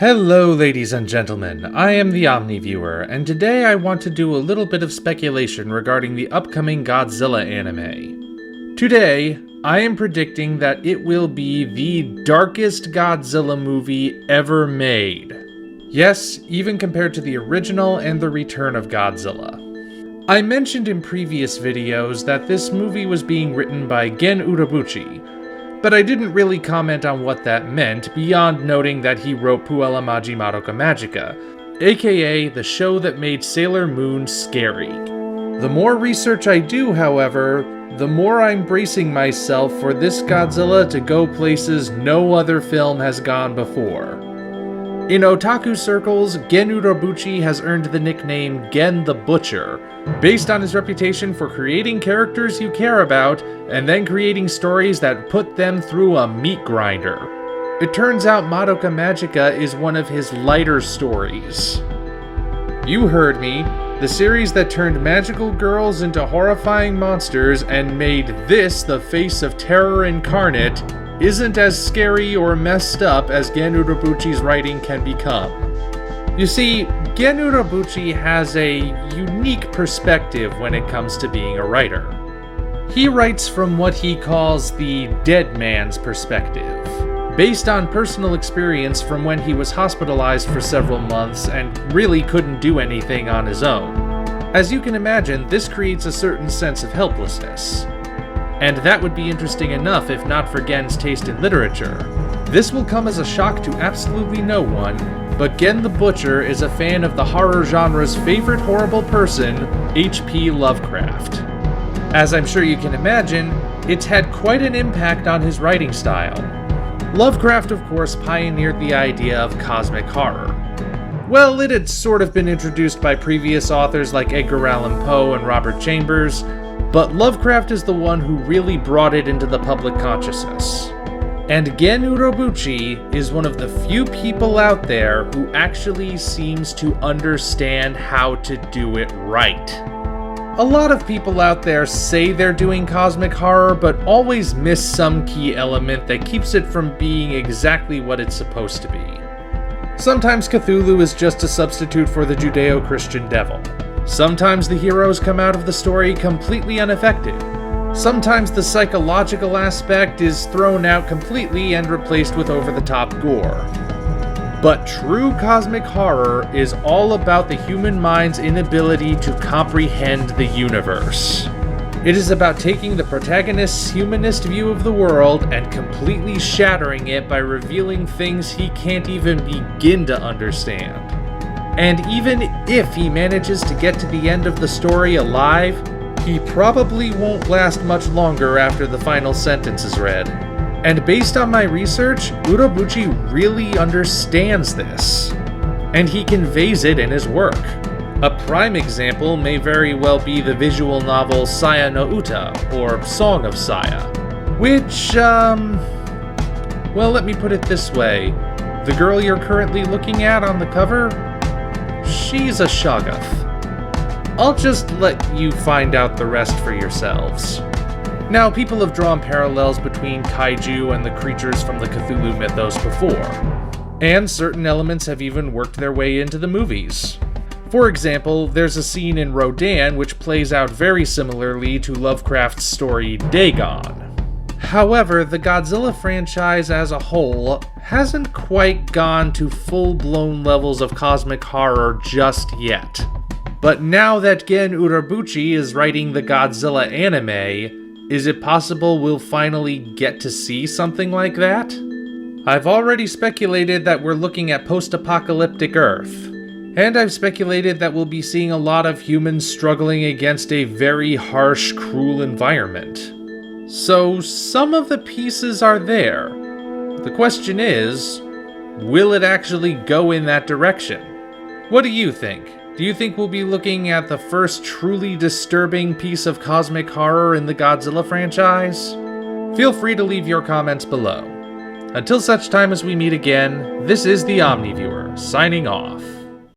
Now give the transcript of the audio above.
Hello ladies and gentlemen, I am the Omni viewer, and today I want to do a little bit of speculation regarding the upcoming Godzilla anime. Today, I am predicting that it will be the darkest Godzilla movie ever made. Yes, even compared to the original and the Return of Godzilla. I mentioned in previous videos that this movie was being written by Gen Urobuchi, but I didn't really comment on what that meant beyond noting that he wrote Puella Magi Madoka Magica, aka the show that made Sailor Moon scary. The more research I do, however, the more I'm bracing myself for this Godzilla to go places no other film has gone before. In otaku circles, Gen Urobuchi has earned the nickname Gen the Butcher, based on his reputation for creating characters you care about, and then creating stories that put them through a meat grinder. It turns out Madoka Magica is one of his lighter stories. You heard me, the series that turned magical girls into horrifying monsters and made this the face of terror incarnate isn't as scary or messed up as Gen Urobuchi's writing can become. You see, Gen Urobuchi has a unique perspective when it comes to being a writer. He writes from what he calls the dead man's perspective, based on personal experience from when he was hospitalized for several months and really couldn't do anything on his own. As you can imagine, this creates a certain sense of helplessness. And that would be interesting enough if not for Gen's taste in literature. This will come as a shock to absolutely no one, but Gen the Butcher is a fan of the horror genre's favorite horrible person, H.P. Lovecraft. As I'm sure you can imagine, it's had quite an impact on his writing style. Lovecraft, of course, pioneered the idea of cosmic horror. Well, it had sort of been introduced by previous authors like Edgar Allan Poe and Robert Chambers, but Lovecraft is the one who really brought it into the public consciousness. And Gen Urobuchi is one of the few people out there who actually seems to understand how to do it right. A lot of people out there say they're doing cosmic horror, but always miss some key element that keeps it from being exactly what it's supposed to be. Sometimes Cthulhu is just a substitute for the Judeo-Christian devil. Sometimes the heroes come out of the story completely unaffected. Sometimes the psychological aspect is thrown out completely and replaced with over-the-top gore. But true cosmic horror is all about the human mind's inability to comprehend the universe. It is about taking the protagonist's humanist view of the world and completely shattering it by revealing things he can't even begin to understand. And even if he manages to get to the end of the story alive, he probably won't last much longer after the final sentence is read. And based on my research, Urobuchi really understands this. And he conveys it in his work. A prime example may very well be the visual novel Saya no Uta, or Song of Saya, which, well, let me put it this way. The girl you're currently looking at on the cover, she's a Shoggoth. I'll just let you find out the rest for yourselves. Now, people have drawn parallels between kaiju and the creatures from the Cthulhu mythos before, and certain elements have even worked their way into the movies. For example, there's a scene in Rodan which plays out very similarly to Lovecraft's story Dagon. However, the Godzilla franchise as a whole hasn't quite gone to full-blown levels of cosmic horror just yet. But now that Gen Urobuchi is writing the Godzilla anime, is it possible we'll finally get to see something like that? I've already speculated that we're looking at post-apocalyptic Earth, and I've speculated that we'll be seeing a lot of humans struggling against a very harsh, cruel environment. So some of the pieces are there. The question is, will it actually go in that direction? What do you think? Do you think we'll be looking at the first truly disturbing piece of cosmic horror in the Godzilla franchise? Feel free to leave your comments below. Until such time as we meet again, this is the Omni Viewer, signing off.